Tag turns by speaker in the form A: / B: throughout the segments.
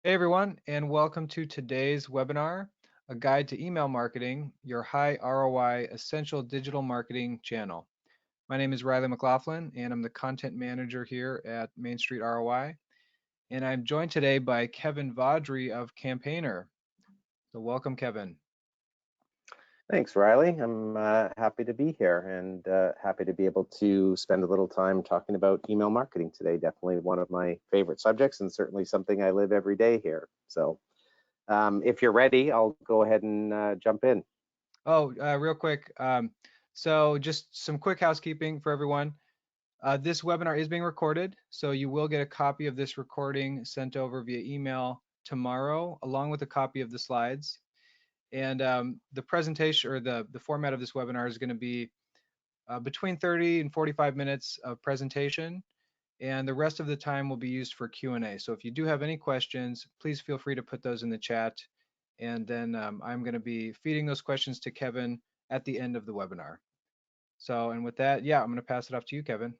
A: Hey everyone, and welcome to today's webinar, A Guide to Email Marketing, your high ROI essential digital marketing channel. My name is Riley McLaughlin, and I'm the content manager here at Main Street ROI. And I'm joined today by Kevin Vaudry of Campaigner. So welcome, Kevin.
B: Thanks, Riley. I'm happy to be here and happy to be able to spend a little time talking about email marketing today. Definitely one of my favorite subjects and certainly something I live every day here. So if you're ready, I'll go ahead and jump in.
A: Real quick. So just some quick housekeeping for everyone. This webinar is being recorded, so you will get a copy of this recording sent over via email tomorrow, along with a copy of the slides. And the presentation or the format of this webinar is going to be between 30 and 45 minutes of presentation, and the rest of the time will be used for Q&A. So if you do have any questions, please feel free to put those in the chat, and then I'm going to be feeding those questions to Kevin at the end of the webinar. So, and with that, yeah, I'm going to pass it off to you, Kevin.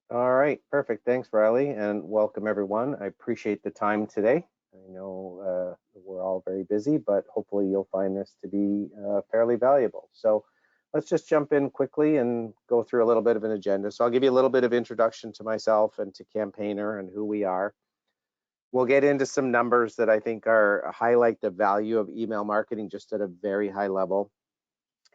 B: All right, perfect. Thanks, Riley, and welcome everyone. I appreciate the time today. I know we're all very busy, but hopefully you'll find this to be fairly valuable. So let's just jump in quickly and go through a little bit of an agenda. So I'll give you a little bit of introduction to myself and to Campaigner and who we are. We'll get into some numbers that I think highlight the value of email marketing just at a very high level.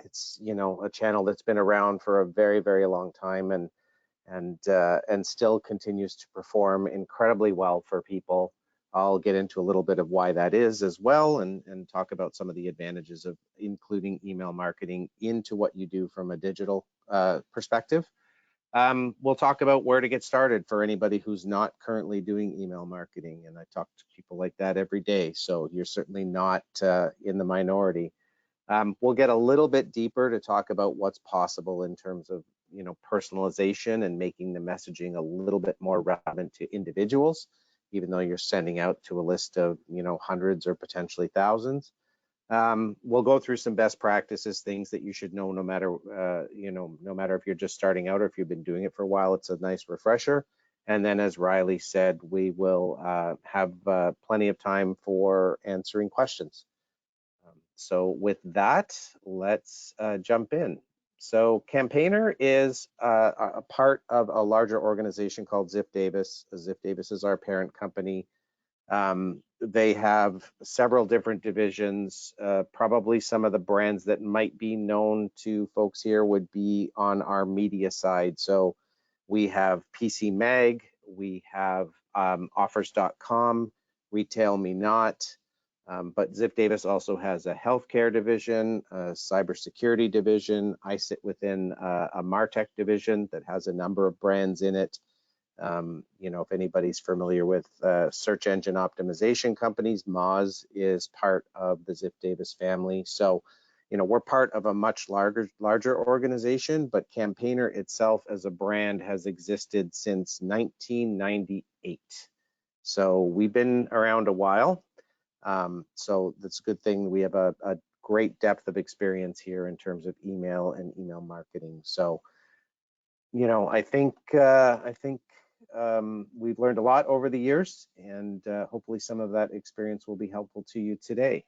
B: It's, you know, a channel that's been around for a very, very long time and still continues to perform incredibly well for people. I'll get into a little bit of why that is as well and talk about some of the advantages of including email marketing into what you do from a digital perspective. We'll talk about where to get started for anybody who's not currently doing email marketing, and I talk to people like that every day, so you're certainly not in the minority. We'll get a little bit deeper to talk about what's possible in terms of, you know, personalization and making the messaging a little bit more relevant to individuals, even though you're sending out to a list of, you know, hundreds or potentially thousands. We'll go through some best practices, things that you should know no matter, you know, no matter if you're just starting out or if you've been doing it for a while. It's a nice refresher. And then, as Riley said, we will have plenty of time for answering questions. So with that, let's jump in. So Campaigner is a part of a larger organization called Ziff Davis. Ziff Davis is our parent company. They have several different divisions. Probably some of the brands that might be known to folks here would be on our media side. So we have PC Mag, we have offers.com, Retail Me Not, but Ziff Davis also has a healthcare division, a cybersecurity division. I sit within a MarTech division that has a number of brands in it. You know, if anybody's familiar with search engine optimization companies, Moz is part of the Ziff Davis family. So, you know, we're part of a much larger organization, but Campaigner itself as a brand has existed since 1998. So we've been around a while. So that's a good thing. We have a great depth of experience here in terms of email and email marketing. So, you know, I think we've learned a lot over the years, and hopefully some of that experience will be helpful to you today.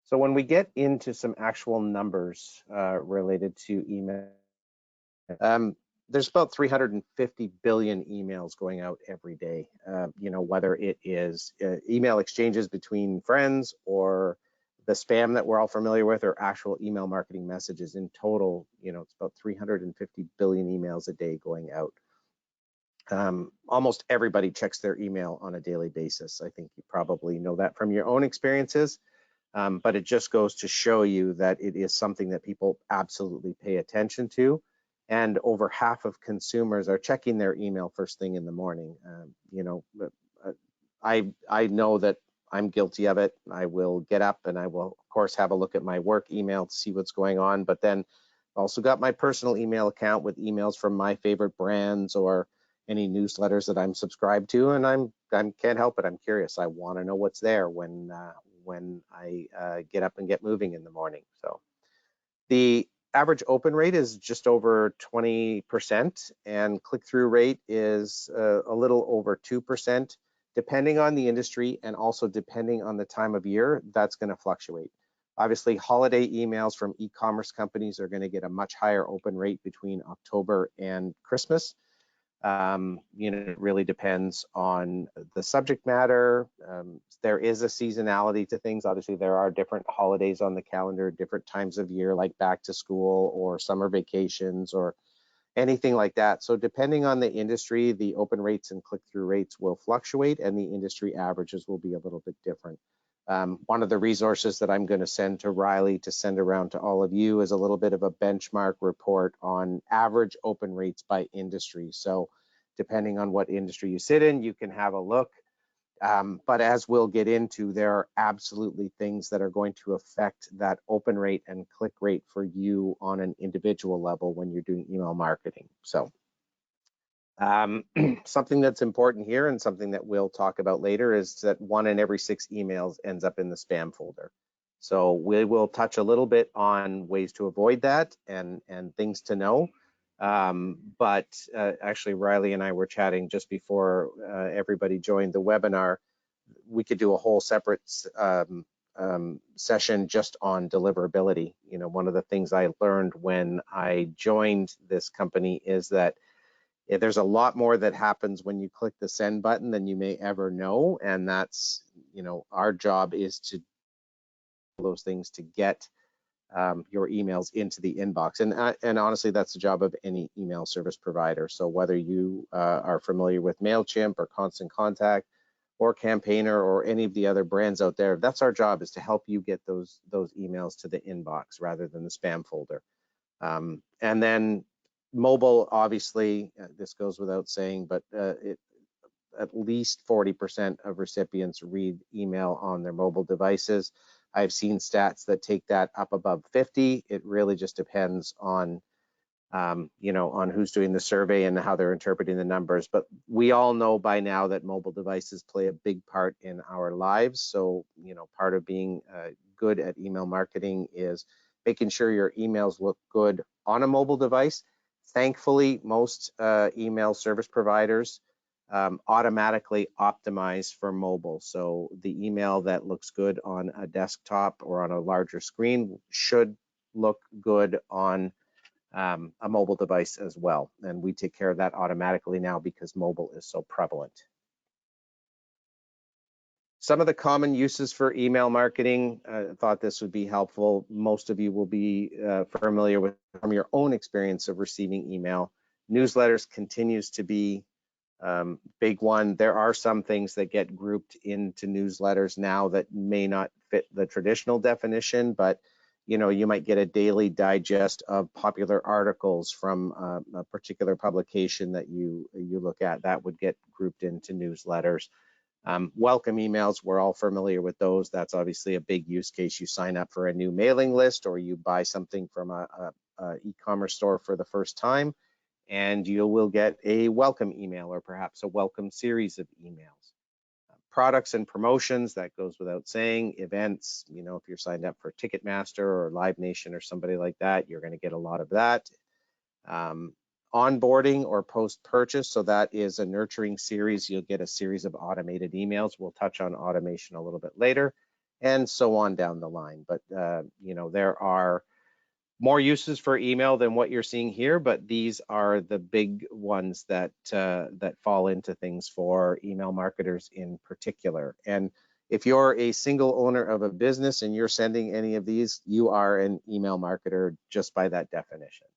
B: So when we get into some actual numbers related to email, there's about 350 billion emails going out every day. You know, whether it is email exchanges between friends or the spam that we're all familiar with, or actual email marketing messages. In total, you know, it's about 350 billion emails a day going out. Almost everybody checks their email on a daily basis. I think you probably know that from your own experiences, but it just goes to show you that it is something that people absolutely pay attention to. And over half of consumers are checking their email first thing in the morning. You know, I know that I'm guilty of it. I will get up and I will, of course, have a look at my work email to see what's going on. But then also got my personal email account with emails from my favorite brands or any newsletters that I'm subscribed to, and I can't help it. I'm curious. I want to know what's there when I get up and get moving in the morning. So the average open rate is just over 20%, and click-through rate is a little over 2%. depending on the industry and also depending on the time of year, that's going to fluctuate. Obviously, holiday emails from e-commerce companies are going to get a much higher open rate between October and Christmas. It really depends on the subject matter. There is a seasonality to things. Obviously, there are different holidays on the calendar, different times of year, like back to school or summer vacations or anything like that. So depending on the industry, the open rates and click-through rates will fluctuate, and the industry averages will be a little bit different. One of the resources that I'm going to send to Riley to send around to all of you is a little bit of a benchmark report on average open rates by industry. So depending on what industry you sit in, you can have a look. But as we'll get into, there are absolutely things that are going to affect that open rate and click rate for you on an individual level when you're doing email marketing. So something that's important here and something that we'll talk about later is that 1 in every 6 emails ends up in the spam folder. So we will touch a little bit on ways to avoid that and things to know. But actually, Riley and I were chatting just before everybody joined the webinar. We could do a whole separate session just on deliverability. One of the things I learned when I joined this company is that there's a lot more that happens when you click the send button than you may ever know, and that's, our job is to do those things to get your emails into the inbox. And honestly, that's the job of any email service provider. So whether you are familiar with MailChimp or Constant Contact or Campaigner or any of the other brands out there, that's our job, is to help you get those emails to the inbox rather than the spam folder. And then mobile, obviously, this goes without saying, but at least 40% of recipients read email on their mobile devices. I've seen stats that take that up above 50. It really just depends on, on who's doing the survey and how they're interpreting the numbers. But we all know by now that mobile devices play a big part in our lives. So, part of being good at email marketing is making sure your emails look good on a mobile device. Thankfully, most email service providers automatically optimize for mobile. So the email that looks good on a desktop or on a larger screen should look good on a mobile device as well. And we take care of that automatically now because mobile is so prevalent. Some of the common uses for email marketing, I thought this would be helpful. Most of you will be familiar with from your own experience of receiving email. Newsletters continues to be big one. There are some things that get grouped into newsletters now that may not fit the traditional definition, but you might get a daily digest of popular articles from a particular publication that you look at. That would get grouped into newsletters. Welcome emails, we're all familiar with those. That's obviously a big use case. You sign up for a new mailing list or you buy something from a e-commerce store for the first time, and you will get a welcome email or perhaps a welcome series of emails. Products and promotions, that goes without saying. Events, if you're signed up for Ticketmaster or Live Nation or somebody like that, you're going to get a lot of that. Onboarding or post-purchase, so that is a nurturing series. You'll get a series of automated emails. We'll touch on automation a little bit later, and so on down the line. But there are more uses for email than what you're seeing here, but these are the big ones that that fall into things for email marketers in particular. And if you're a single owner of a business and you're sending any of these, you are an email marketer just by that definition.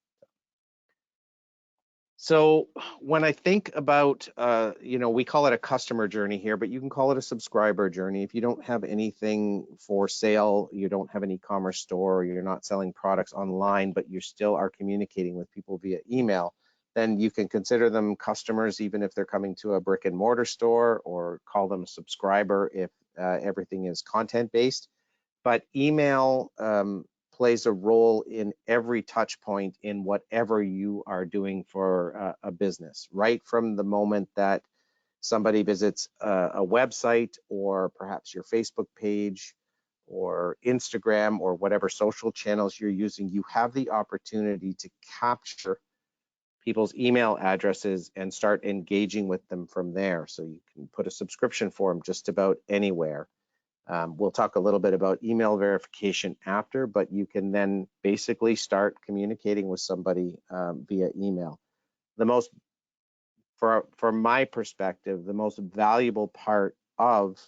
B: So when I think about, we call it a customer journey here, but you can call it a subscriber journey. If you don't have anything for sale, you don't have an e-commerce store, you're not selling products online, but you still are communicating with people via email, then you can consider them customers even if they're coming to a brick and mortar store, or call them a subscriber if everything is content-based. But email plays a role in every touch point in whatever you are doing for a business, right from the moment that somebody visits a website or perhaps your Facebook page or Instagram or whatever social channels you're using. You have the opportunity to capture people's email addresses and start engaging with them from there. So you can put a subscription form just about anywhere. We'll talk a little bit about email verification after, but you can then basically start communicating with somebody via email. The most, from my perspective, the most valuable part of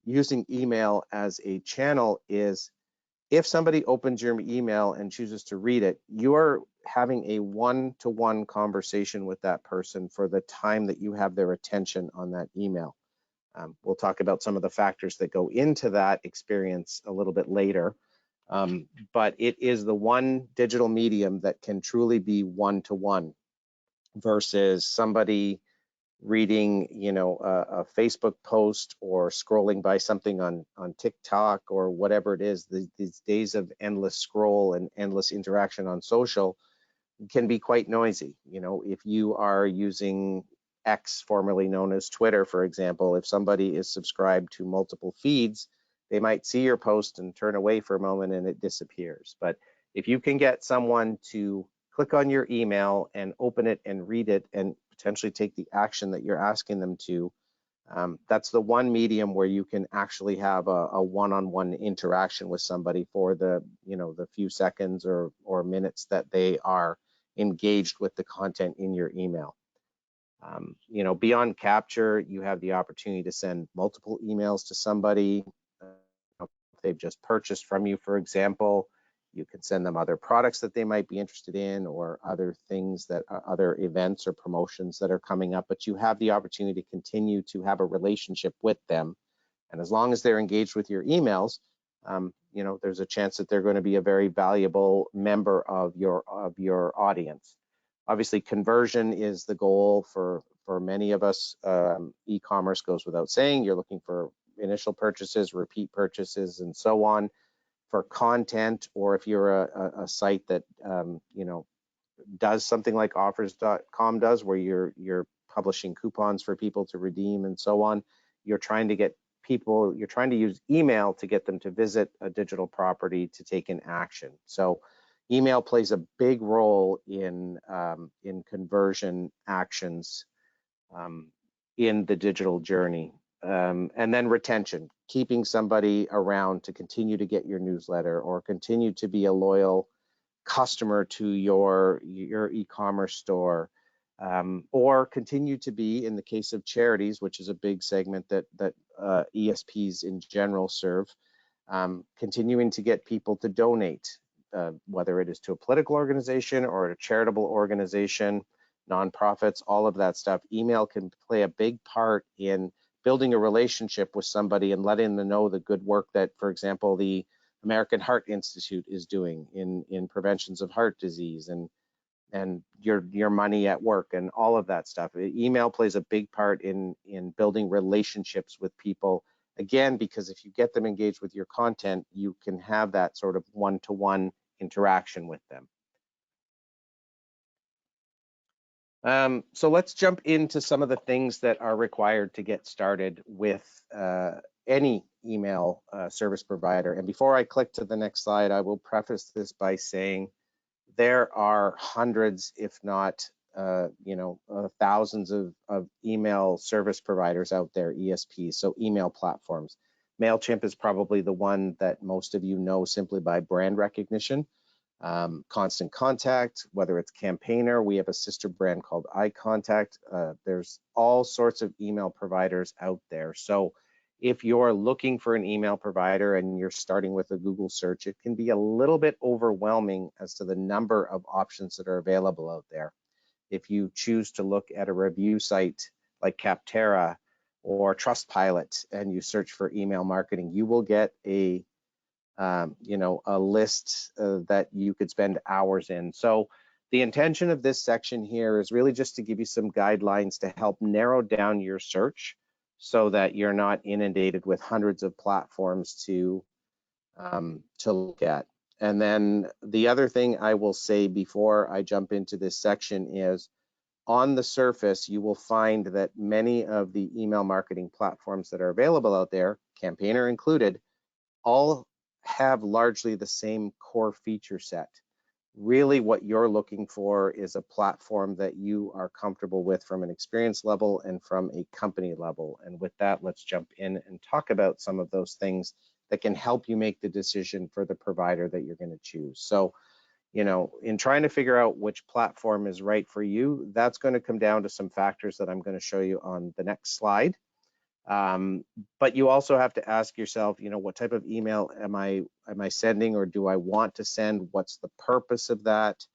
B: using email as a channel is if somebody opens your email and chooses to read it, you're having a one-to-one conversation with that person for the time that you have their attention on that email. We'll talk about some of the factors that go into that experience a little bit later. But it is the one digital medium that can truly be one-to-one versus somebody reading, a Facebook post or scrolling by something on TikTok or whatever it is. These days of endless scroll and endless interaction on social can be quite noisy. If you are using X, formerly known as Twitter, for example, if somebody is subscribed to multiple feeds, they might see your post and turn away for a moment and it disappears. But if you can get someone to click on your email and open it and read it and potentially take the action that you're asking them to, that's the one medium where you can actually have a one-on-one interaction with somebody for the few seconds or minutes that they are engaged with the content in your email. Beyond capture, you have the opportunity to send multiple emails to somebody. If they've just purchased from you, for example, you can send them other products that they might be interested in or other things that other events or promotions that are coming up, but you have the opportunity to continue to have a relationship with them. And as long as they're engaged with your emails, there's a chance that they're going to be a very valuable member of your audience. Obviously, conversion is the goal for many of us. E-commerce goes without saying. You're looking for initial purchases, repeat purchases, and so on. For content, or if you're a site that does something like offers.com does, where you're publishing coupons for people to redeem and so on, you're trying to use email to get them to visit a digital property to take an action. So email plays a big role in conversion actions in the digital journey. And then retention, keeping somebody around to continue to get your newsletter or continue to be a loyal customer to your e-commerce store, or continue to be, in the case of charities, which is a big segment that ESPs in general serve, continuing to get people to donate, whether it is to a political organization or a charitable organization, nonprofits, all of that stuff. Email can play a big part in building a relationship with somebody and letting them know the good work that, for example, the American Heart Institute is doing in preventions of heart disease and your money at work and all of that stuff. Email plays a big part in building relationships with people. Again, because if you get them engaged with your content, you can have that sort of one-to-one interaction with them. So let's jump into some of the things that are required to get started with any email service provider. And before I click to the next slide, I will preface this by saying there are hundreds, if not thousands of email service providers out there, ESPs, so email platforms. MailChimp is probably the one that most of you know simply by brand recognition. Constant Contact, whether it's Campaigner, we have a sister brand called iContact. There's all sorts of email providers out there. So if you're looking for an email provider and you're starting with a Google search, it can be a little bit overwhelming as to the number of options that are available out there. If you choose to look at a review site like Capterra or Trustpilot and you search for email marketing, you will get a list that you could spend hours in. So the intention of this section here is really just to give you some guidelines to help narrow down your search so that you're not inundated with hundreds of platforms to look at. And then the other thing I will say before I jump into this section is, on the surface, you will find that many of the email marketing platforms that are available out there, Campaigner included, all have largely the same core feature set. Really what you're looking for is a platform that you are comfortable with from an experience level and from a company level. And with that, let's jump in and talk about some of those things that can help you make the decision for the provider that you're going to choose. So, in trying to figure out which platform is right for you, that's going to come down to some factors that I'm going to show you on the next slide. But you also have to ask yourself, what type of email am I sending, or do I want to send? What's the purpose of that?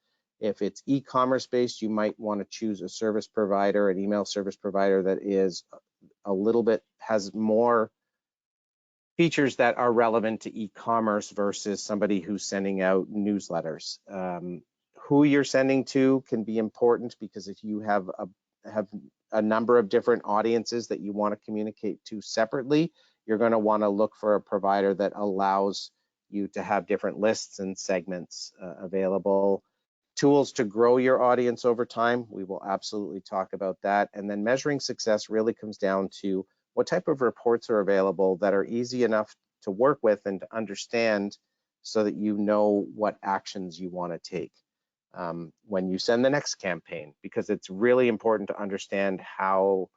B: If it's e-commerce based, you might want to choose a service provider, an email service provider that is a little bit, has more features that are relevant to e-commerce versus somebody who's sending out newsletters. Who you're sending to can be important, because if you have a number of different audiences that you want to communicate to separately, you're going to want to look for a provider that allows you to have different lists and segments available. Tools to grow your audience over time, we will absolutely talk about that. And then measuring success really comes down to what type of reports are available that are easy enough to work with and to understand, so that you know what actions you want to take when you send the next campaign, because it's really important to understand how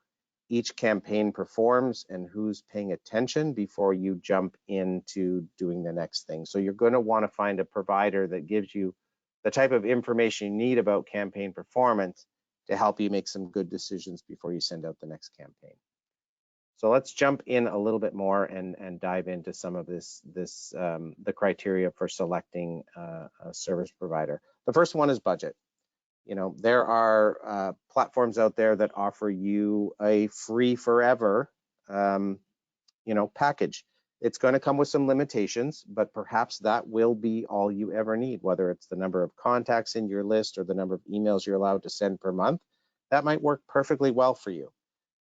B: each campaign performs and who's paying attention before you jump into doing the next thing. So you're going to want to find a provider that gives you the type of information you need about campaign performance to help you make some good decisions before you send out the next campaign. So let's jump in a little bit more and dive into some of the criteria for selecting a service provider. The first one is budget. There are platforms out there that offer you a free forever, package. It's going to come with some limitations, but perhaps that will be all you ever need, whether it's the number of contacts in your list or the number of emails you're allowed to send per month. That might work perfectly well for you.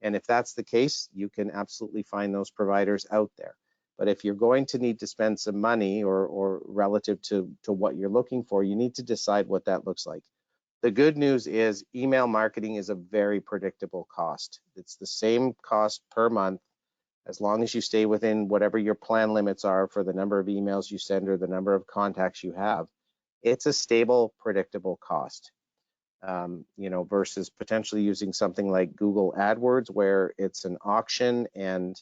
B: And if that's the case, you can absolutely find those providers out there. But if you're going to need to spend some money or relative to what you're looking for, you need to decide what that looks like. The good news is email marketing is a very predictable cost. It's the same cost per month as long as you stay within whatever your plan limits are for the number of emails you send or the number of contacts you have. It's a stable, predictable cost. Versus potentially using something like Google AdWords, where it's an auction and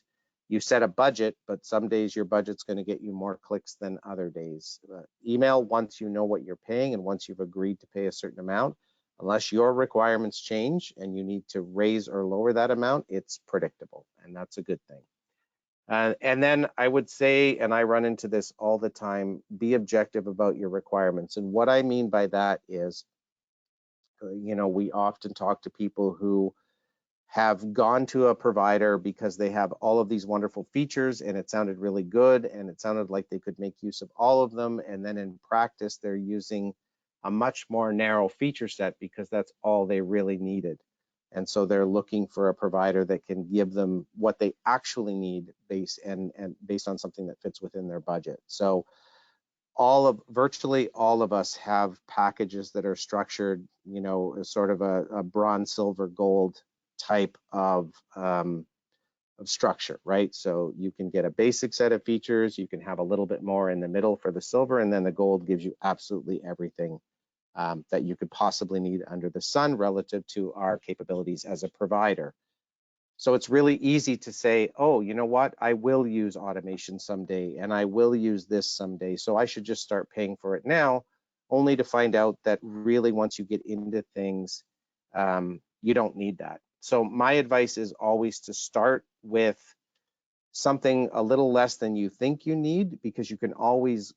B: you set a budget, but some days your budget's going to get you more clicks than other days. Email, once you know what you're paying and once you've agreed to pay a certain amount, unless your requirements change and you need to raise or lower that amount, it's predictable, and that's a good thing. And then I would say, and I run into this all the time, be objective about your requirements. And what I mean by that is, we often talk to people who have gone to a provider because they have all of these wonderful features and it sounded really good and it sounded like they could make use of all of them. And then in practice, they're using a much more narrow feature set because that's all they really needed. And so they're looking for a provider that can give them what they actually need based on something that fits within their budget. So virtually all of us have packages that are structured, as sort of a bronze, silver, gold type of structure, right? So you can get a basic set of features, you can have a little bit more in the middle for the silver, and then the gold gives you absolutely everything that you could possibly need under the sun relative to our capabilities as a provider. So it's really easy to say, oh, you know what, I will use automation someday and I will use this someday, so I should just start paying for it now, only to find out that really once you get into things, you don't need that. So my advice is always to start with something a little less than you think you need, because you can always,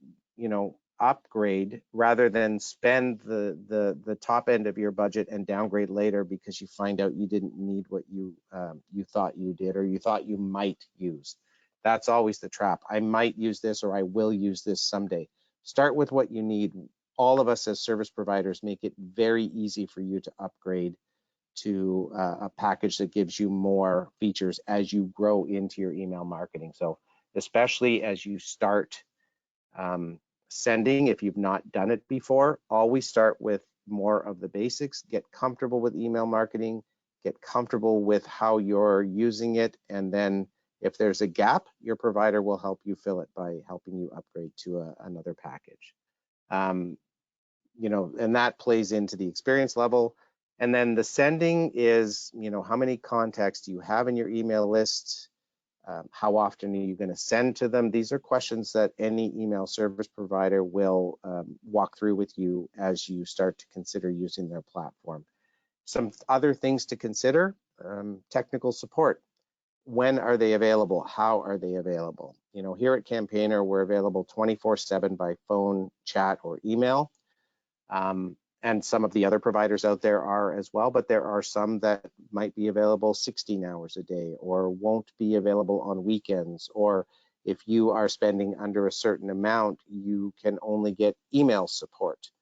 B: upgrade rather than spend the top end of your budget and downgrade later because you find out you didn't need what you thought you did or you thought you might use. That's always the trap. I might use this or I will use this someday. Start with what you need. All of us as service providers make it very easy for you to upgrade to a package that gives you more features as you grow into your email marketing. So especially as you start sending, if you've not done it before, always start with more of the basics. Get comfortable with email marketing, get comfortable with how you're using it, and then if there's a gap, your provider will help you fill it by helping you upgrade to another package. and that plays into the experience level. And then the sending is, how many contacts do you have in your email list? How often are you going to send to them? These are questions that any email service provider will walk through with you as you start to consider using their platform. Some other things to consider: technical support. When are they available? How are they available? Here at Campaigner, we're available 24/7 by phone, chat, or email. And some of the other providers out there are as well, but there are some that might be available 16 hours a day or won't be available on weekends, or if you are spending under a certain amount, you can only get email support,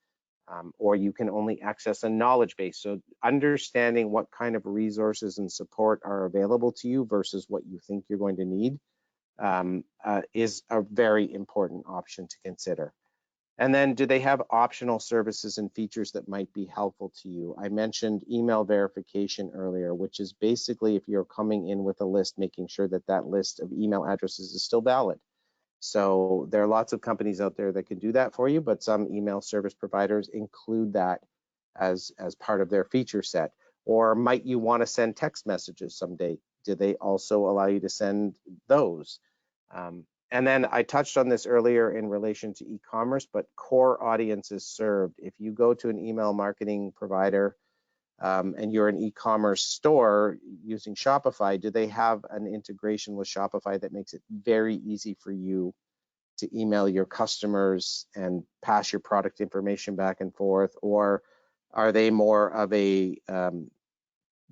B: or you can only access a knowledge base. So understanding what kind of resources and support are available to you versus what you think you're going to need is a very important option to consider. And then, do they have optional services and features that might be helpful to you? I mentioned email verification earlier, which is basically if you're coming in with a list, making sure that that list of email addresses is still valid. So there are lots of companies out there that can do that for you, but some email service providers include that as part of their feature set. Or might you want to send text messages someday? Do they also allow you to send those? And then I touched on this earlier in relation to e-commerce, but core audiences served. If you go to an email marketing provider and you're an e-commerce store using Shopify, do they have an integration with Shopify that makes it very easy for you to email your customers and pass your product information back and forth? Or are they more of a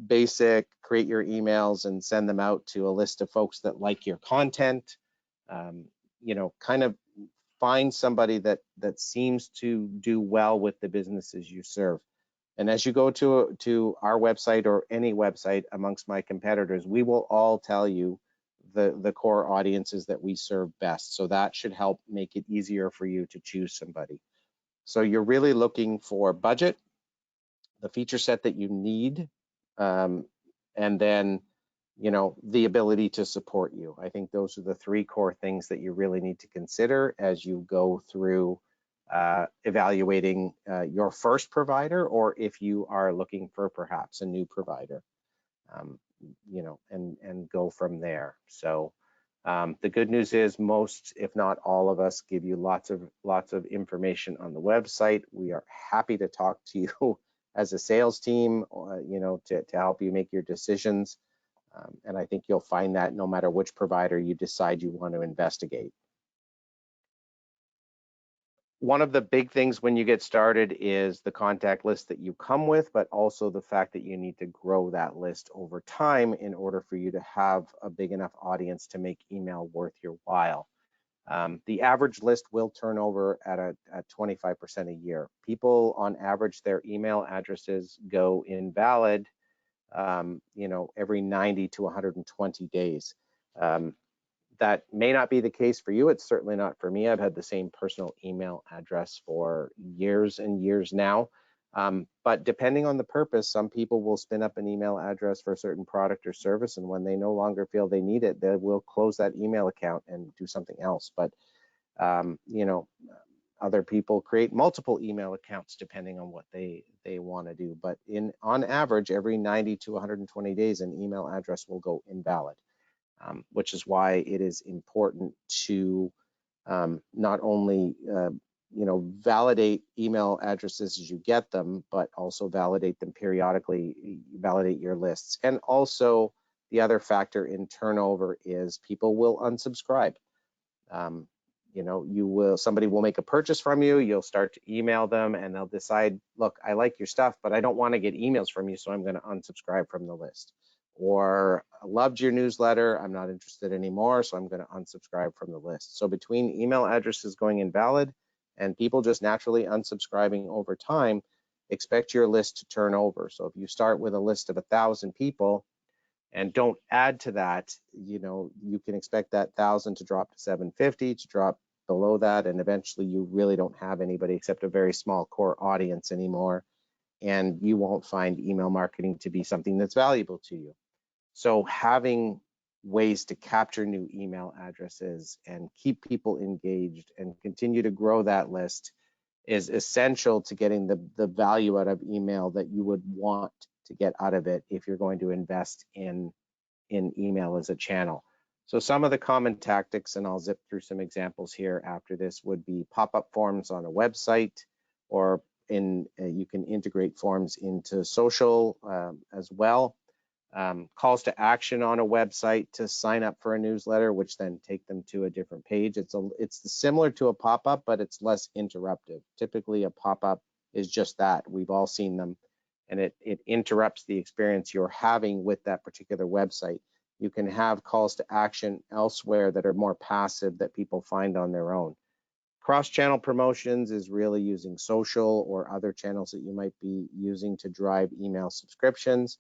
B: basic, create your emails and send them out to a list of folks that like your content? Kind of find somebody that seems to do well with the businesses you serve. And as you go to our website or any website amongst my competitors, we will all tell you the core audiences that we serve best. So that should help make it easier for you to choose somebody. So you're really looking for budget, the feature set that you need, and then the ability to support you. I think those are the three core things that you really need to consider as you go through evaluating your first provider, or if you are looking for perhaps a new provider, and go from there. So the good news is most, if not all of us, give you lots of information on the website. We are happy to talk to you as a sales team, to help you make your decisions. And I think you'll find that no matter which provider you decide you want to investigate. One of the big things when you get started is the contact list that you come with, but also the fact that you need to grow that list over time in order for you to have a big enough audience to make email worth your while. The average list will turn over at 25% a year. People on average, their email addresses go invalid every 90 to 120 days. That may not be the case for you. It's certainly not for me. I've had the same personal email address for years and years now. But depending on the purpose, some people will spin up an email address for a certain product or service, and when they no longer feel they need it, they will close that email account and do something else. But other people create multiple email accounts depending on what they want to do. But on average, every 90 to 120 days, an email address will go invalid, which is why it is important to not only validate email addresses as you get them, but also validate them periodically, validate your lists. And also the other factor in turnover is people will unsubscribe. Somebody will make a purchase from you, you'll start to email them and they'll decide, look, I like your stuff, but I don't want to get emails from you, so I'm going to unsubscribe from the list. Or I loved your newsletter, I'm not interested anymore, so I'm going to unsubscribe from the list. So between email addresses going invalid and people just naturally unsubscribing over time, expect your list to turn over. So if you start with a list of 1,000 people and don't add to that, you can expect that 1,000 to drop to 750, to drop below that, and eventually you really don't have anybody except a very small core audience anymore, and you won't find email marketing to be something that's valuable to you. So having ways to capture new email addresses and keep people engaged and continue to grow that list is essential to getting the value out of email that you would want to get out of it if you're going to invest in email as a channel. So some of the common tactics, and I'll zip through some examples here after this, would be pop-up forms on a website, or you can integrate forms into social as well. Calls to action on a website to sign up for a newsletter, which then take them to a different page. It's similar to a pop-up, but it's less interruptive. Typically, a pop-up is just that. We've all seen them, and it interrupts the experience you're having with that particular website. You can have calls to action elsewhere that are more passive that people find on their own. Cross-channel promotions is really using social or other channels that you might be using to drive email subscriptions.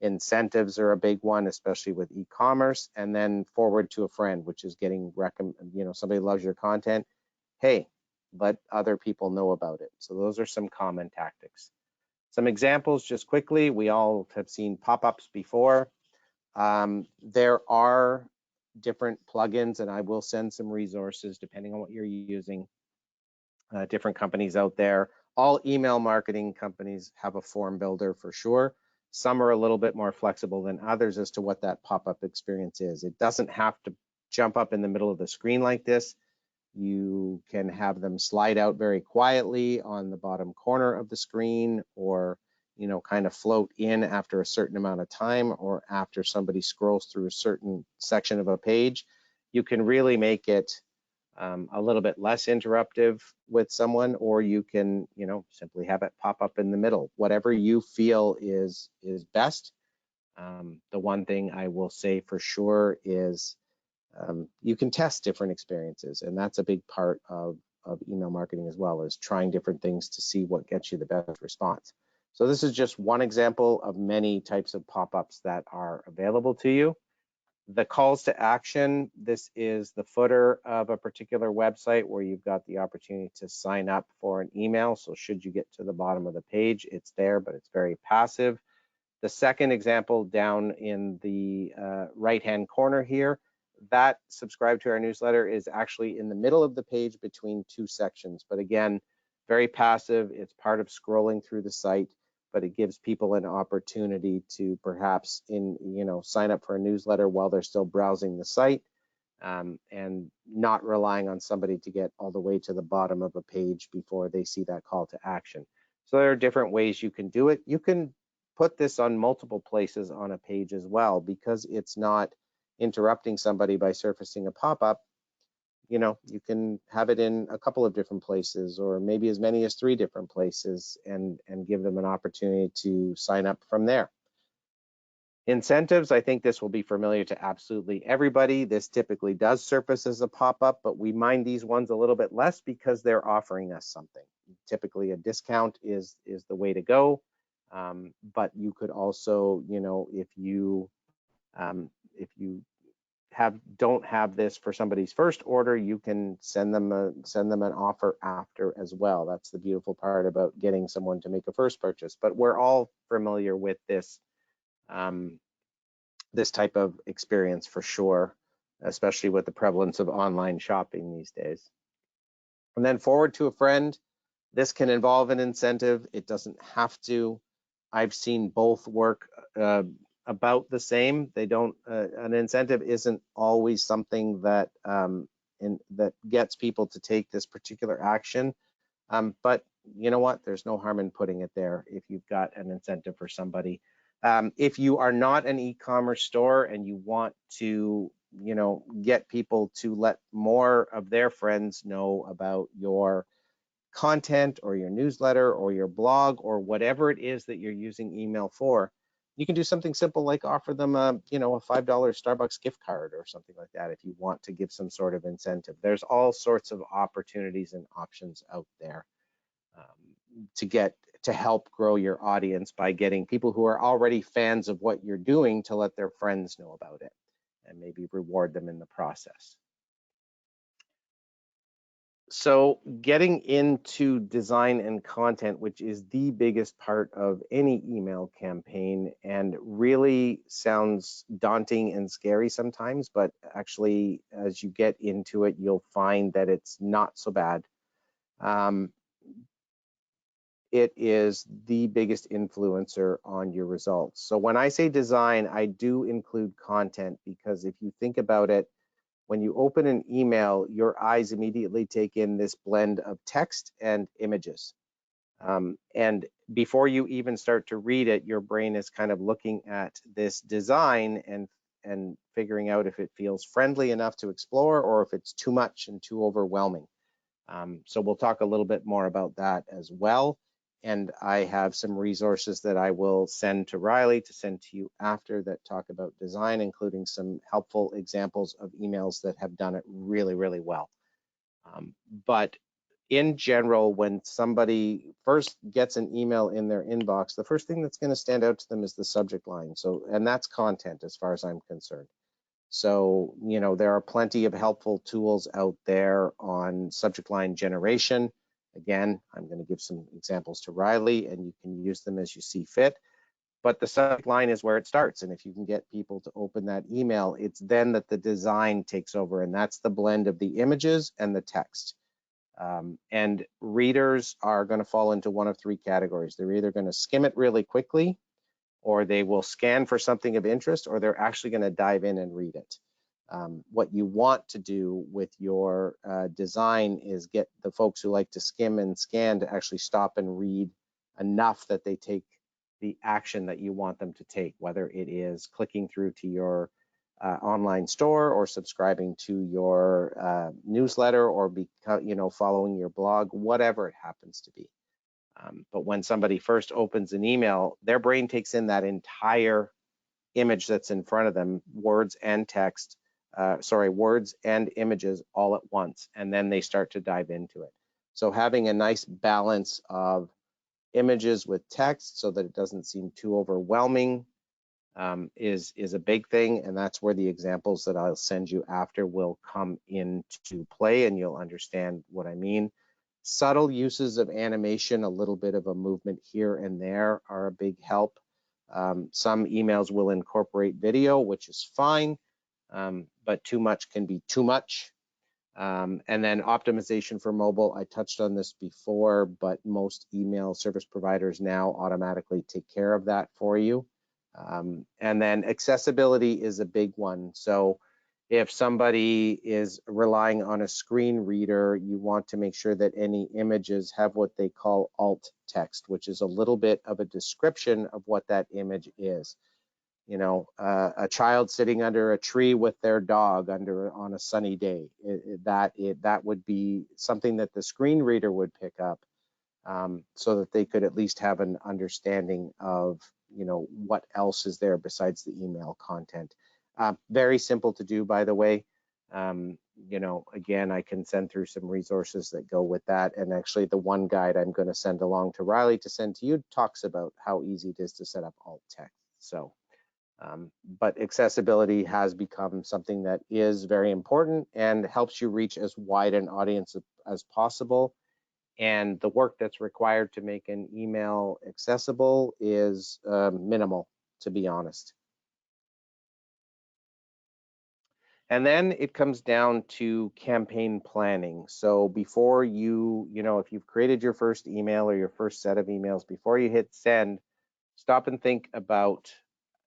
B: Incentives are a big one, especially with e-commerce. And then forward to a friend, which is getting somebody loves your content. Hey, let other people know about it. So those are some common tactics. Some examples just quickly. We all have seen pop-ups before. There are different plugins, and I will send some resources depending on what you're using. Different companies out there. All email marketing companies have a form builder for sure. Some are a little bit more flexible than others as to what that pop-up experience is. It doesn't have to jump up in the middle of the screen like this. You can have them slide out very quietly on the bottom corner of the screen, or kind of float in after a certain amount of time, or after somebody scrolls through a certain section of a page. You can really make it a little bit less interruptive with someone, or you can simply have it pop up in the middle. Whatever you feel is best. The one thing I will say for sure is you can test different experiences, and that's a big part of email marketing as well, is trying different things to see what gets you the best response. So this is just one example of many types of pop-ups that are available to you. The calls to action, this is the footer of a particular website where you've got the opportunity to sign up for an email. So should you get to the bottom of the page, it's there, but it's very passive. The second example down in the right-hand corner here, that subscribe to our newsletter is actually in the middle of the page between two sections. But again, very passive. It's part of scrolling through the site, but it gives people an opportunity to perhaps sign up for a newsletter while they're still browsing the site, and not relying on somebody to get all the way to the bottom of a page before they see that call to action. So there are different ways you can do it. You can put this on multiple places on a page as well, because it's not interrupting somebody by surfacing a pop-up. You can have it in a couple of different places, or maybe as many as 3 different places, and give them an opportunity to sign up from there. Incentives, I think this will be familiar to absolutely everybody. This typically does surface as a pop-up, but we mind these ones a little bit less because they're offering us something. Typically a discount is the way to go, but you could also, if you don't have this for somebody's first order, you can send them an offer after as well. That's the beautiful part about getting someone to make a first purchase. But we're all familiar with this this type of experience for sure, especially with the prevalence of online shopping these days. And then forward to a friend. This can involve an incentive. It doesn't have to. I've seen both work about the same. They don't. An incentive isn't always something that that gets people to take this particular action. But you know what? There's no harm in putting it there if you've got an incentive for somebody. If you are not an e-commerce store and you want to, get people to let more of their friends know about your content or your newsletter or your blog or whatever it is that you're using email for, you can do something simple like offer them a $5 Starbucks gift card or something like that if you want to give some sort of incentive. There's all sorts of opportunities and options out there to help grow your audience by getting people who are already fans of what you're doing to let their friends know about it and maybe reward them in the process. So getting into design and content, which is the biggest part of any email campaign and really sounds daunting and scary sometimes, but actually as you get into it, you'll find that it's not so bad. it is the biggest influencer on your results. So when I say design, I do include content, because if you think about it, when you open an email, your eyes immediately take in this blend of text and images. And before you even start to read it, your brain is kind of looking at this design and figuring out if it feels friendly enough to explore or if it's too much and too overwhelming. So we'll talk a little bit more about that as well. And I have some resources that I will send to Riley to send to you after that talk about design, including some helpful examples of emails that have done it really, really well. But in general, when somebody first gets an email in their inbox, the first thing that's going to stand out to them is the subject line. So, and that's content as far as I'm concerned. So, you know, there are plenty of helpful tools out there on subject line generation. Again, I'm going to give some examples to Riley, and you can use them as you see fit. But the subject line is where it starts. And if you can get people to open that email, it's then that the design takes over. And that's the blend of the images and the text. And readers are going to fall into one of three categories. They're either going to skim it really quickly, or they will scan for something of interest, or they're actually going to dive in and read it. What you want to do with your design is get the folks who like to skim and scan to actually stop and read enough that they take the action that you want them to take, whether it is clicking through to your online store or subscribing to your newsletter or following your blog, whatever it happens to be. But when somebody first opens an email, their brain takes in that entire image that's in front of them, words and text, words and images all at once, and then they start to dive into it. So having a nice balance of images with text so that it doesn't seem too overwhelming is a big thing, and that's where the examples that I'll send you after will come into play, and you'll understand what I mean. Subtle uses of animation, a little bit of a movement here and there, are a big help. Some emails will incorporate video, which is fine, but too much can be too much. And then optimization for mobile, I touched on this before, but most email service providers now automatically take care of that for you. And then accessibility is a big one. So if somebody is relying on a screen reader, you want to make sure that any images have what they call alt text, which is a little bit of a description of what that image is. You know, a child sitting under a tree with their dog on a sunny day, that would be something that the screen reader would pick up, so that they could at least have an understanding of, you know, what else is there besides the email content. Very simple to do, by the way. You know, again, I can send through some resources that go with that. And actually, the one guide I'm going to send along to Riley to send to you talks about how easy it is to set up alt text. So, but accessibility has become something that is very important and helps you reach as wide an audience as possible. And the work that's required to make an email accessible is minimal, to be honest. And then it comes down to campaign planning. So before you know, if you've created your first email or your first set of emails, before you hit send, stop and think about,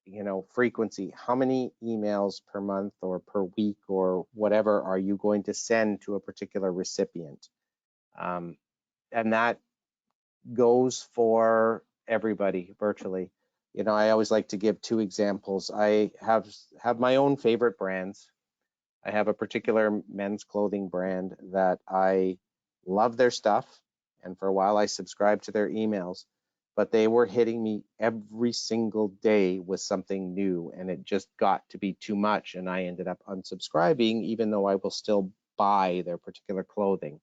B: you know, frequency. How many emails per month or per week or whatever are you going to send to a particular recipient? And that goes for everybody virtually. You know, I always like to give two examples. I have my own favorite brands. I have a particular men's clothing brand that I love their stuff, and for a while I subscribed to their emails, but they were hitting me every single day with something new, and it just got to be too much, and I ended up unsubscribing, even though I will still buy their particular clothing.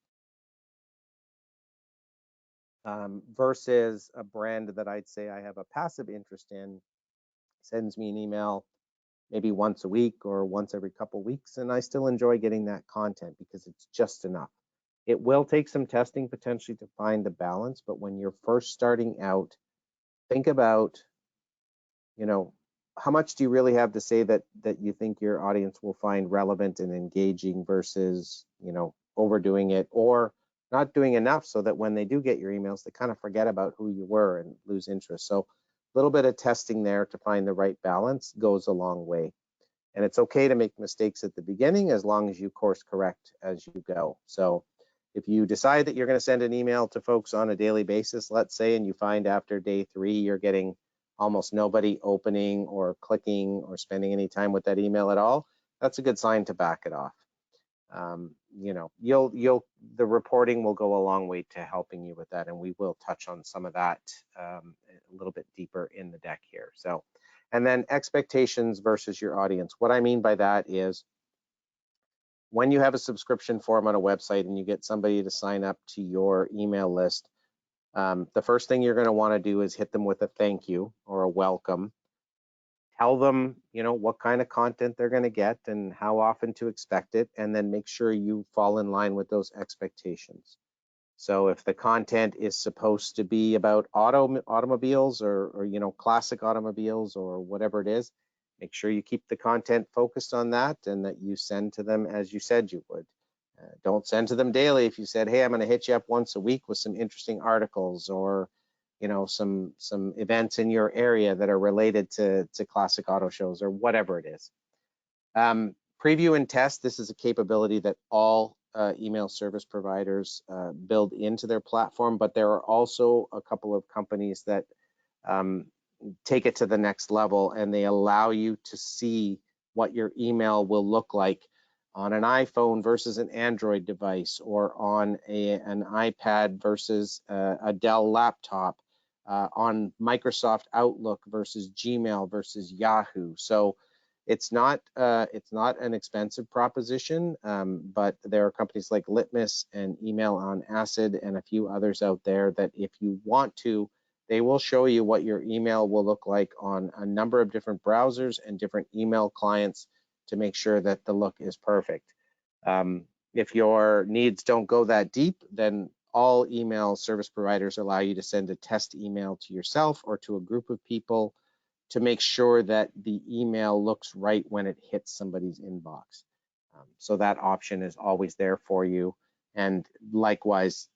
B: Versus a brand that I'd say I have a passive interest in, sends me an email maybe once a week or once every couple of weeks, and I still enjoy getting that content because it's just enough. It will take some testing potentially to find the balance, but when you're first starting out, think about, you know, how much do you really have to say that you think your audience will find relevant and engaging versus, you know, overdoing it, or not doing enough so that when they do get your emails, they kind of forget about who you were and lose interest. So a little bit of testing there to find the right balance goes a long way. And it's okay to make mistakes at the beginning as long as you course correct as you go. So if you decide that you're going to send an email to folks on a daily basis, let's say, and you find after day 3 you're getting almost nobody opening or clicking or spending any time with that email at all, that's a good sign to back it off. You know, the reporting will go a long way to helping you with that, and we will touch on some of that a little bit deeper in the deck here. So, and then expectations versus your audience. What I mean by that is when you have a subscription form on a website and you get somebody to sign up to your email list, the first thing you're going to want to do is hit them with a thank you or a welcome. Tell them, you know, what kind of content they're going to get and how often to expect it, and then make sure you fall in line with those expectations. So if the content is supposed to be about automobiles or you know, classic automobiles or whatever it is, make sure you keep the content focused on that and that you send to them as you said you would. Don't send to them daily. If you said, hey, I'm going to hit you up once a week with some interesting articles or you know, some events in your area that are related to classic auto shows or whatever it is. Preview and test, this is a capability that all email service providers build into their platform, but there are also a couple of companies that take it to the next level, and they allow you to see what your email will look like on an iPhone versus an Android device, or on an iPad versus a Dell laptop, on Microsoft Outlook versus Gmail versus Yahoo. So it's not an expensive proposition, but there are companies like Litmus and Email on Acid and a few others out there that if you want to, they will show you what your email will look like on a number of different browsers and different email clients to make sure that the look is perfect. If your needs don't go that deep, then all email service providers allow you to send a test email to yourself or to a group of people to make sure that the email looks right when it hits somebody's inbox. So that option is always there for you. And likewise,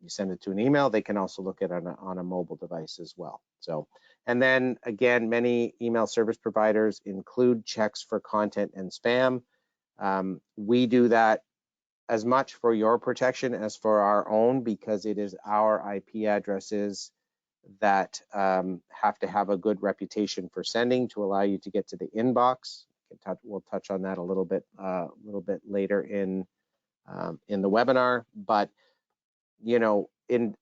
B: you send it to an email, they can also look at it on a mobile device as well. So, and then again, many email service providers include checks for content and spam. We do that as much for your protection as for our own, because it is our IP addresses that have to have a good reputation for sending to allow you to get to the inbox. We'll touch on that a little bit later in the webinar. But you know,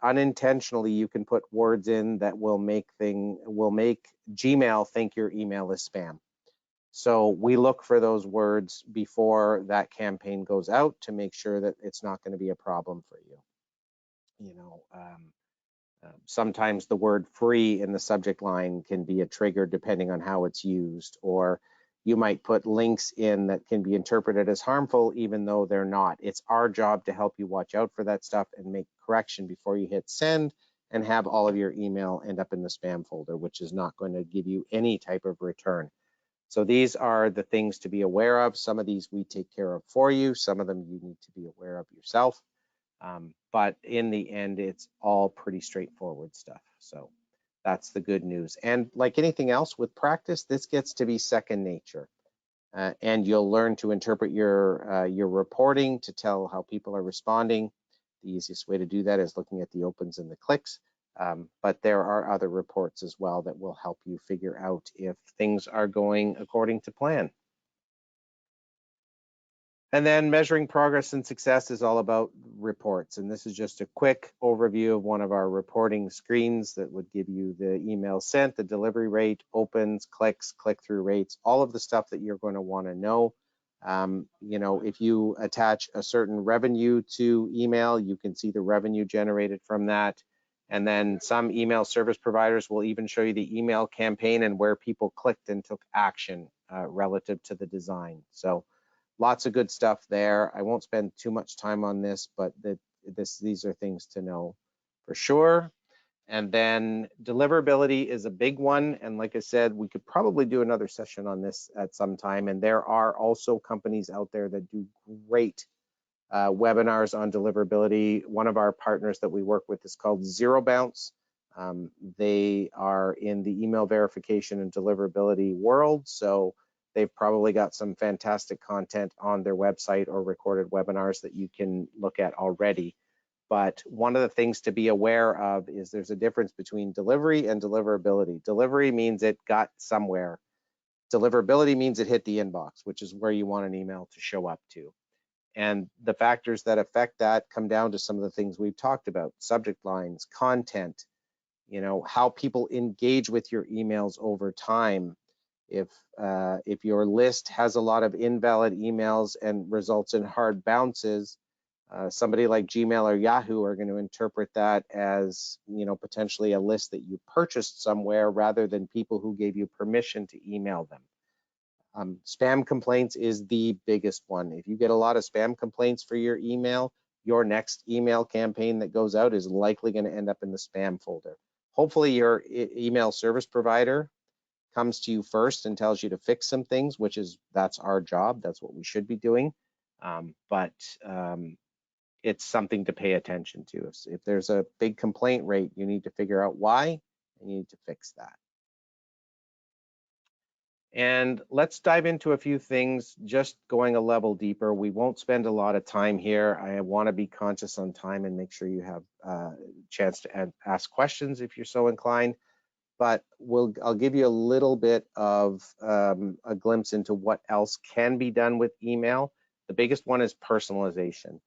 B: unintentionally, you can put words in that will make Gmail think your email is spam. So we look for those words before that campaign goes out to make sure that it's not going to be a problem for you. You know, sometimes the word free in the subject line can be a trigger depending on how it's used, or you might put links in that can be interpreted as harmful even though they're not. It's our job to help you watch out for that stuff and make correction before you hit send and have all of your email end up in the spam folder, which is not going to give you any type of return. So these are the things to be aware of. Some of these we take care of for you. Some of them you need to be aware of yourself. But in the end, it's all pretty straightforward stuff. So that's the good news. And like anything else with practice, this gets to be second nature. And you'll learn to interpret your reporting to tell how people are responding. The easiest way to do that is looking at the opens and the clicks. But there are other reports as well that will help you figure out if things are going according to plan. And then measuring progress and success is all about reports. And this is just a quick overview of one of our reporting screens that would give you the email sent, the delivery rate, opens, clicks, click-through rates, all of the stuff that you're going to want to know. You know, if you attach a certain revenue to email, you can see the revenue generated from that. And then some email service providers will even show you the email campaign and where people clicked and took action relative to the design. So lots of good stuff there. I won't spend too much time on this, but these are things to know for sure. And then deliverability is a big one. And like I said, we could probably do another session on this at some time. And there are also companies out there that do great webinars on deliverability. One of our partners that we work with is called Zero Bounce. They are in the email verification and deliverability world, so they've probably got some fantastic content on their website or recorded webinars that you can look at already. But one of the things to be aware of is there's a difference between delivery and deliverability. Delivery means it got somewhere. Deliverability means it hit the inbox, which is where you want an email to show up to. And the factors that affect that come down to some of the things we've talked about: subject lines, content, how people engage with your emails over time. If your list has a lot of invalid emails and results in hard bounces, somebody like Gmail or Yahoo are going to interpret that as, potentially a list that you purchased somewhere rather than people who gave you permission to email them. Spam complaints is the biggest one. If you get a lot of spam complaints for your email, your next email campaign that goes out is likely going to end up in the spam folder. Hopefully your email service provider comes to you first and tells you to fix some things, that's our job. That's what we should be doing. But it's something to pay attention to. If there's a big complaint rate, you need to figure out why, and you need to fix that. And let's dive into a few things, just going a level deeper. We won't spend a lot of time here. I want to be conscious on time and make sure you have a chance to ask questions if you're so inclined. But I'll give you a little bit of a glimpse into what else can be done with email. The biggest one is personalization.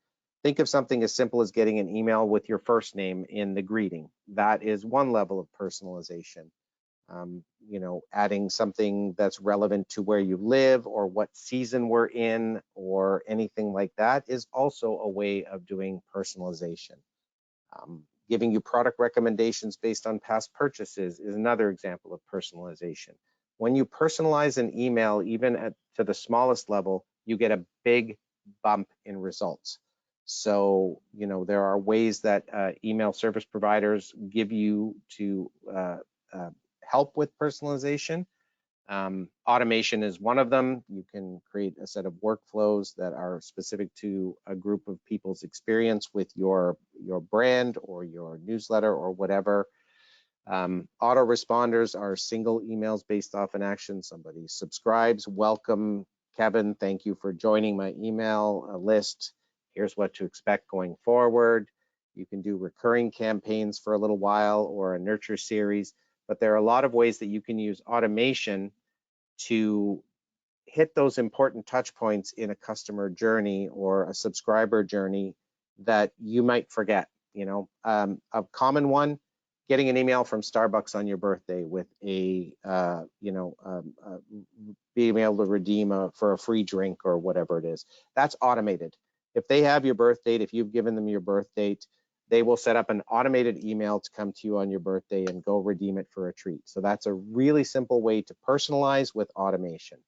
B: Think of something as simple as getting an email with your first name in the greeting. That is one level of personalization. Adding something that's relevant to where you live or what season we're in or anything like that is also a way of doing personalization. Giving you product recommendations based on past purchases is another example of personalization. When you personalize an email, even to the smallest level, you get a big bump in results. So, there are ways that email service providers give you to help with personalization. Automation is one of them. You can create a set of workflows that are specific to a group of people's experience with your brand or your newsletter or whatever. Autoresponders are single emails based off an action. Somebody subscribes, welcome, Kevin, thank you for joining my email list. Here's what to expect going forward. You can do recurring campaigns for a little while or a nurture series, but there are a lot of ways that you can use automation to hit those important touch points in a customer journey or a subscriber journey that you might forget. A common one, getting an email from Starbucks on your birthday with being able to redeem for a free drink or whatever it is. That's automated. If they have your birth date, if you've given them your birth date, they will set up an automated email to come to you on your birthday and go redeem it for a treat. So that's a really simple way to personalize with automation.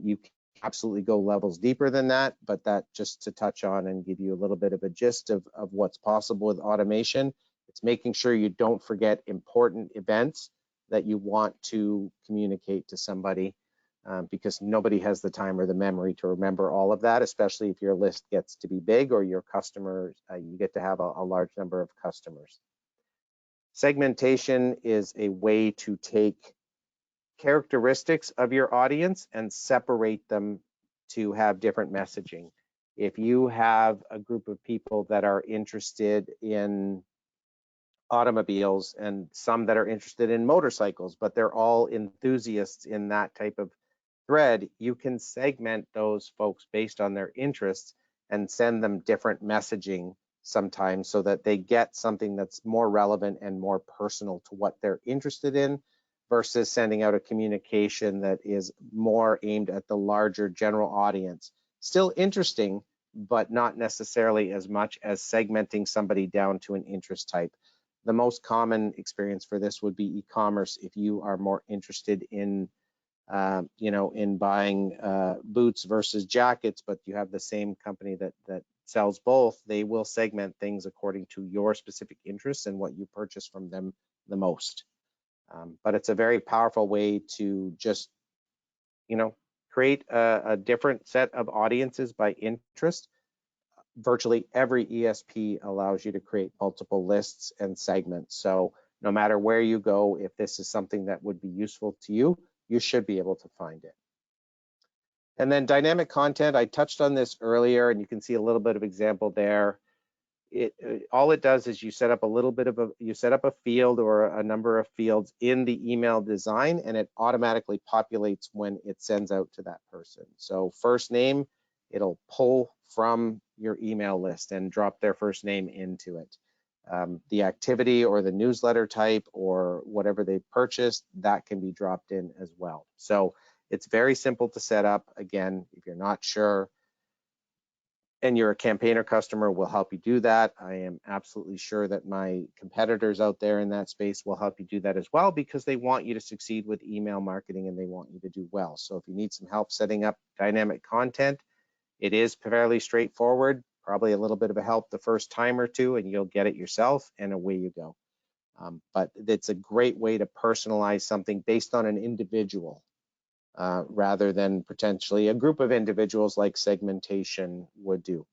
B: You can absolutely go levels deeper than that, but that just to touch on and give you a little bit of a gist of what's possible with automation. It's making sure you don't forget important events that you want to communicate to somebody, because nobody has the time or the memory to remember all of that, especially if your list gets to be big or your customers, you get to have a large number of customers. Segmentation is a way to take characteristics of your audience and separate them to have different messaging. If you have a group of people that are interested in automobiles and some that are interested in motorcycles, but they're all enthusiasts in that type of thread, you can segment those folks based on their interests and send them different messaging sometimes so that they get something that's more relevant and more personal to what they're interested in versus sending out a communication that is more aimed at the larger general audience. Still interesting, but not necessarily as much as segmenting somebody down to an interest type. The most common experience for this would be e-commerce. If you are more interested in in buying boots versus jackets, but you have the same company that sells both, they will segment things according to your specific interests and what you purchase from them the most. But it's a very powerful way to just, create a different set of audiences by interest virtually every ESP allows you to create multiple lists and segments. So no matter where you go, if this is something that would be useful to you, you should be able to find it. And then dynamic content, I touched on this earlier, and you can see a little bit of example there. All it does is you set up a field or a number of fields in the email design, and it automatically populates when it sends out to that person. So first name, it'll pull from your email list and drop their first name into it. The activity or the newsletter type or whatever they purchased, that can be dropped in as well. So it's very simple to set up. Again, if you're not sure, and you're a campaigner customer, we'll help you do that. I am absolutely sure that my competitors out there in that space will help you do that as well, because they want you to succeed with email marketing and they want you to do well. So if you need some help setting up dynamic content, it is fairly straightforward, probably a little bit of a help the first time or two, and you'll get it yourself and away you go. But it's a great way to personalize something based on an individual. Rather than potentially a group of individuals like segmentation would do.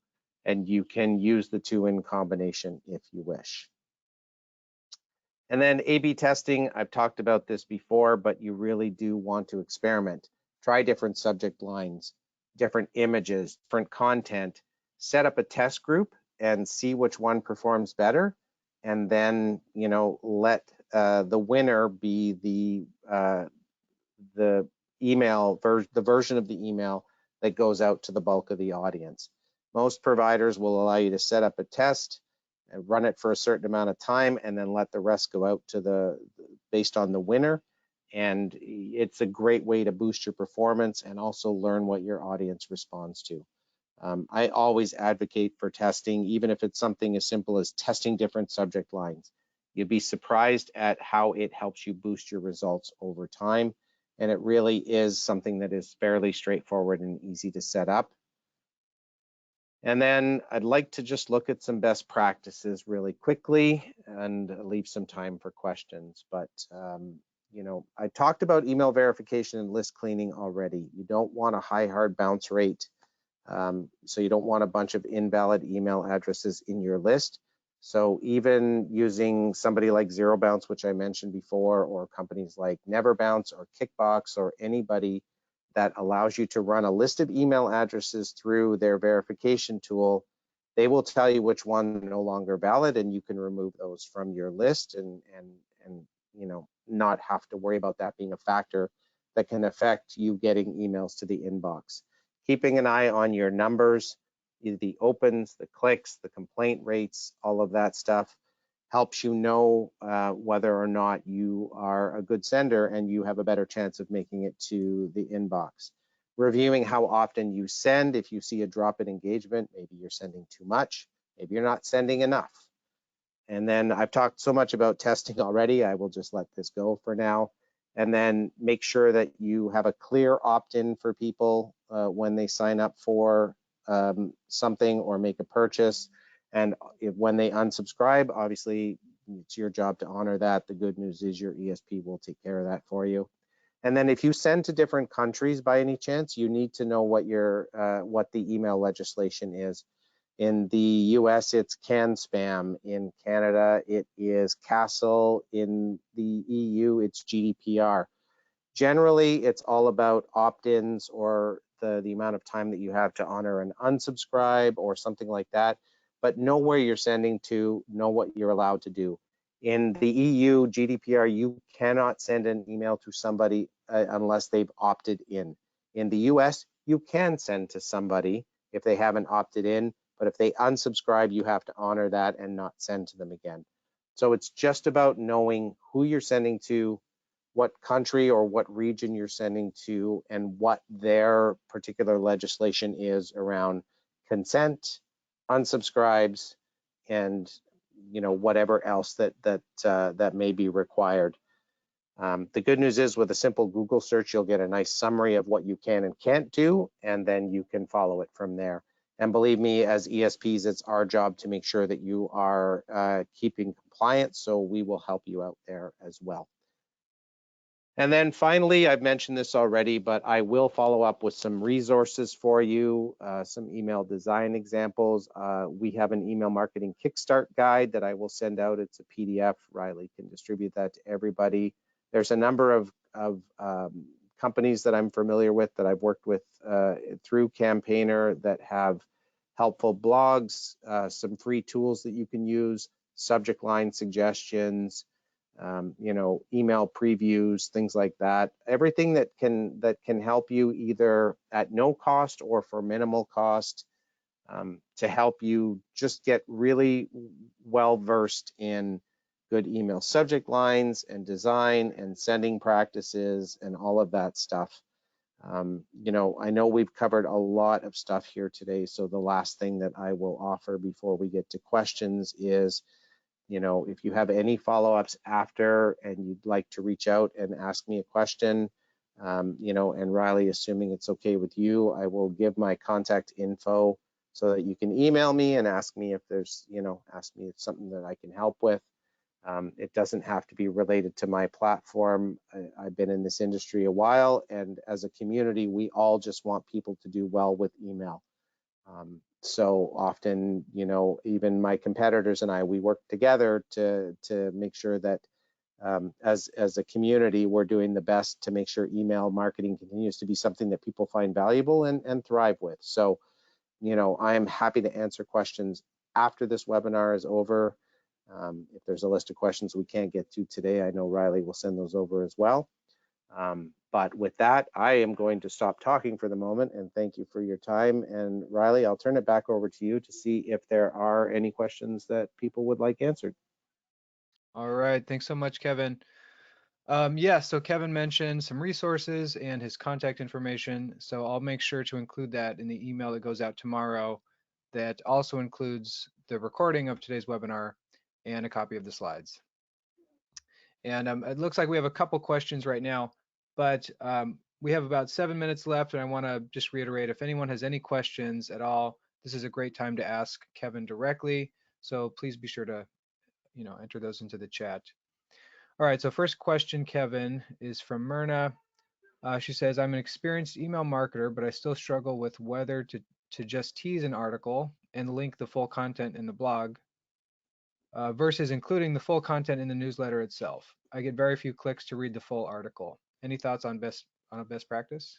B: And you can use the two in combination if you wish. And then A/B testing, I've talked about this before, but you really do want to experiment. Try different subject lines, different images, different content, set up a test group and see which one performs better. And then, let the winner be the version of the email that goes out to the bulk of the audience. Most providers will allow you to set up a test and run it for a certain amount of time and then let the rest go out to based on the winner. And it's a great way to boost your performance and also learn what your audience responds to. I always advocate for testing, even if it's something as simple as testing different subject lines. You'd be surprised at how it helps you boost your results over time. And it really is something that is fairly straightforward and easy to set up. And then I'd like to just look at some best practices really quickly and leave some time for questions. But, I talked about email verification and list cleaning already. You don't want a high hard bounce rate. So you don't want a bunch of invalid email addresses in your list. So even using somebody like Zero Bounce, which I mentioned before, or companies like Never Bounce or Kickbox or anybody that allows you to run a list of email addresses through their verification tool, they will tell you which one are no longer valid, and you can remove those from your list and not have to worry about that being a factor that can affect you getting emails to the inbox. Keeping an eye on your numbers, the opens, the clicks, the complaint rates, all of that stuff helps you know whether or not you are a good sender and you have a better chance of making it to the inbox. Reviewing how often you send. If you see a drop in engagement, maybe you're sending too much, maybe you're not sending enough. And then I've talked so much about testing already, I will just let this go for now. And then make sure that you have a clear opt-in for people when they sign up for something or make a purchase. And when they unsubscribe, obviously it's your job to honor that. The good news is your ESP will take care of that for you. And then if you send to different countries by any chance, you need to know what the email legislation is. In the US, it's CAN spam. In Canada, it is CASL. In the EU, it's GDPR. Generally, it's all about opt-ins or the amount of time that you have to honor an unsubscribe or something like that. But know where you're sending to, know what you're allowed to do. In the EU, GDPR, you cannot send an email to somebody unless they've opted in. In the US, you can send to somebody if they haven't opted in, but if they unsubscribe, you have to honor that and not send to them again. So it's just about knowing who you're sending to, what country or what region you're sending to, and what their particular legislation is around consent, unsubscribes, and whatever else that may be required. The good news is with a simple Google search, you'll get a nice summary of what you can and can't do, and then you can follow it from there. And believe me, as ESPs, it's our job to make sure that you are keeping compliant, so we will help you out there as well. And then finally, I've mentioned this already, but I will follow up with some resources for you, some email design examples. We have an email marketing kickstart guide that I will send out. It's a PDF. Riley can distribute that to everybody. There's a number of companies that I'm familiar with that I've worked with through Campaigner that have helpful blogs, some free tools that you can use, subject line suggestions, email previews, things like that. Everything that can help you either at no cost or for minimal cost, to help you just get really well versed in good email subject lines and design and sending practices and all of that stuff. I know we've covered a lot of stuff here today, so the last thing that I will offer before we get to questions is, if you have any follow-ups after and you'd like to reach out and ask me a question, and Riley, assuming it's okay with you, I will give my contact info so that you can email me and ask me if there's, ask me if something that I can help with. It doesn't have to be related to my platform. I've been in this industry a while, and as a community, we all just want people to do well with email. So often, even my competitors and I, we work together to make sure that as a community, we're doing the best to make sure email marketing continues to be something that people find valuable and thrive with. So, I am happy to answer questions after this webinar is over. If there's a list of questions we can't get to today, I know Riley will send those over as well. But with that, I am going to stop talking for the moment and thank you for your time. And Riley, I'll turn it back over to you to see if there are any questions that people would like answered.
A: All right, thanks so much, Kevin. Yeah, so Kevin mentioned some resources and his contact information, so I'll make sure to include that in the email that goes out tomorrow that also includes the recording of today's webinar and a copy of the slides. And it looks like we have a couple questions right now, but we have about 7 minutes left, and I want to just reiterate, if anyone has any questions at all, this is a great time to ask Kevin directly, so please be sure to enter those into the chat. All right, so first question, Kevin, is from Myrna. She says, I'm an experienced email marketer, but I still struggle with whether to just tease an article and link the full content in the blog versus including the full content in the newsletter itself. I get very few clicks to read the full article. Any thoughts on a best practice?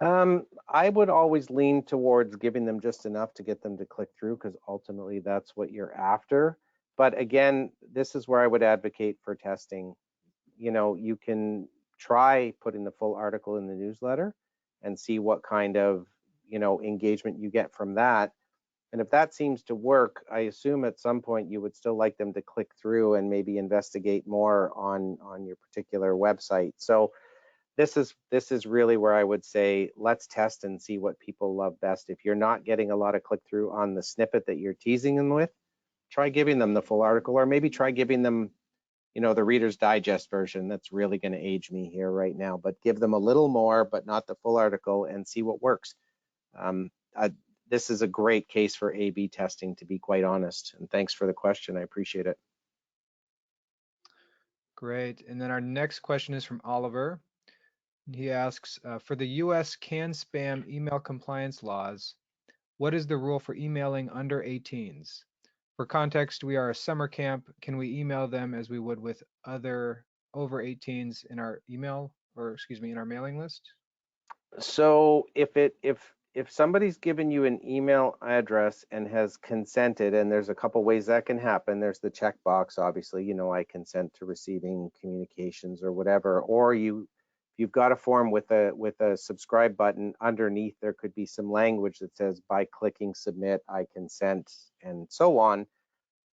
B: I would always lean towards giving them just enough to get them to click through, because ultimately that's what you're after. But again, this is where I would advocate for testing. You can try putting the full article in the newsletter and see what kind of, engagement you get from that. And if that seems to work, I assume at some point you would still like them to click through and maybe investigate more on your particular website. So this is really where I would say, let's test and see what people love best. If you're not getting a lot of click through on the snippet that you're teasing them with, try giving them the full article, or maybe try giving them, the Reader's Digest version. That's really going to age me here right now, but give them a little more, but not the full article, and see what works. This is a great case for A/B testing, to be quite honest. And thanks for the question. I appreciate it.
A: Great. And then our next question is from Oliver. He asks, for the US CAN spam email compliance laws, what is the rule for emailing under 18s? For context, we are a summer camp. Can we email them as we would with other over 18s in our email, or excuse me, in our mailing list?
B: So if somebody's given you an email address and has consented, and there's a couple ways that can happen. There's the checkbox, obviously, I consent to receiving communications or whatever, or you've got a form with a subscribe button underneath. There could be some language that says, by clicking submit, I consent, and so on.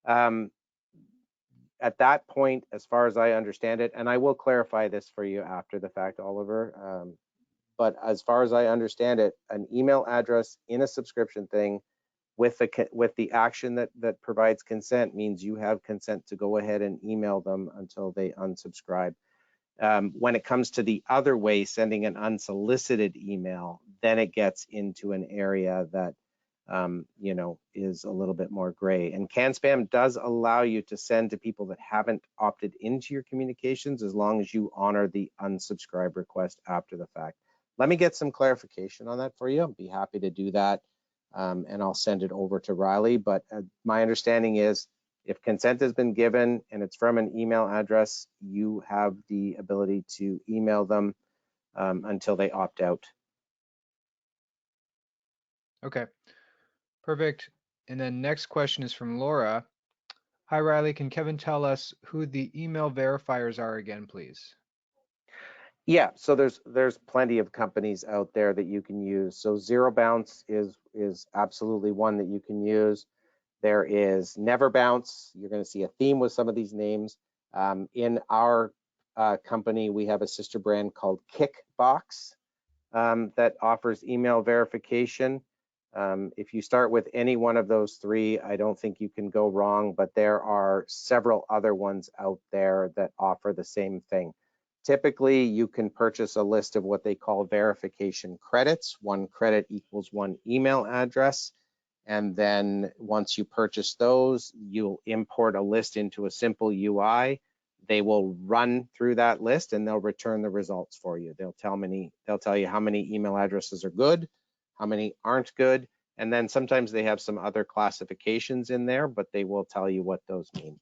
B: At that point, as far as I understand it, and I will clarify this for you after the fact, Oliver, but as far as I understand it, an email address in a subscription thing with the action that provides consent means you have consent to go ahead and email them until they unsubscribe. When it comes to the other way, sending an unsolicited email, then it gets into an area that is a little bit more gray. And can spam does allow you to send to people that haven't opted into your communications, as long as you honor the unsubscribe request after the fact. Let me get some clarification on that for you. I'll be happy to do that, and I'll send it over to Riley. But my understanding is, if consent has been given and it's from an email address, you have the ability to email them until they opt out.
A: Okay, perfect. And then next question is from Laura. Hi, Riley. Can Kevin tell us who the email verifiers are again, please?
B: Yeah, so there's plenty of companies out there that you can use. So Zero Bounce is absolutely one that you can use. There is Never Bounce. You're going to see a theme with some of these names. In our company, we have a sister brand called Kickbox that offers email verification. If you start with any one of those three, I don't think you can go wrong, but there are several other ones out there that offer the same thing. Typically, you can purchase a list of what they call verification credits. One credit equals one email address. And then once you purchase those, you'll import a list into a simple UI. They will run through that list and they'll return the results for you. They'll tell you how many email addresses are good, how many aren't good, and then sometimes they have some other classifications in there, but they will tell you what those mean.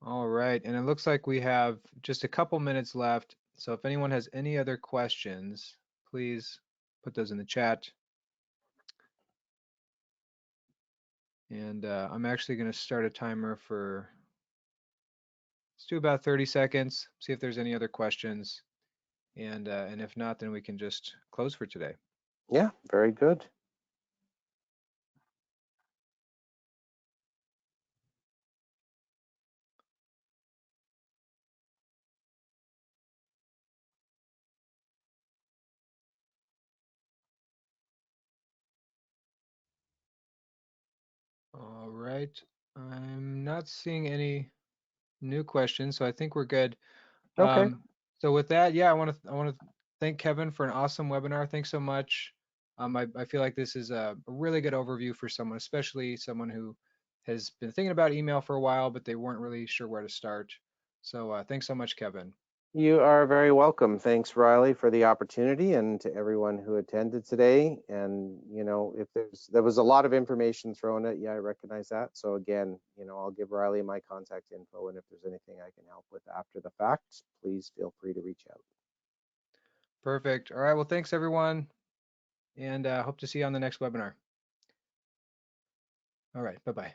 A: All right, and it looks like we have just a couple minutes left. So if anyone has any other questions, please put those in the chat. And I'm actually going to start a timer for, let's do about 30 seconds, see if there's any other questions. And if not, then we can just close for today.
B: Yeah, very good.
A: All right, I'm not seeing any new questions, so I think we're good.
B: Okay.
A: So with that, yeah, I want to thank Kevin for an awesome webinar. Thanks so much. I feel like this is a really good overview for someone, especially someone who has been thinking about email for a while, but they weren't really sure where to start. So thanks so much, Kevin.
B: You are very welcome. Thanks, Riley, for the opportunity, and to everyone who attended today. And if there was a lot of information thrown at you, I recognize that. So again, I'll give Riley my contact info, and if there's anything I can help with after the fact, please feel free to reach out.
A: Perfect. All right. Well, thanks everyone, and hope to see you on the next webinar. All right. Bye-bye.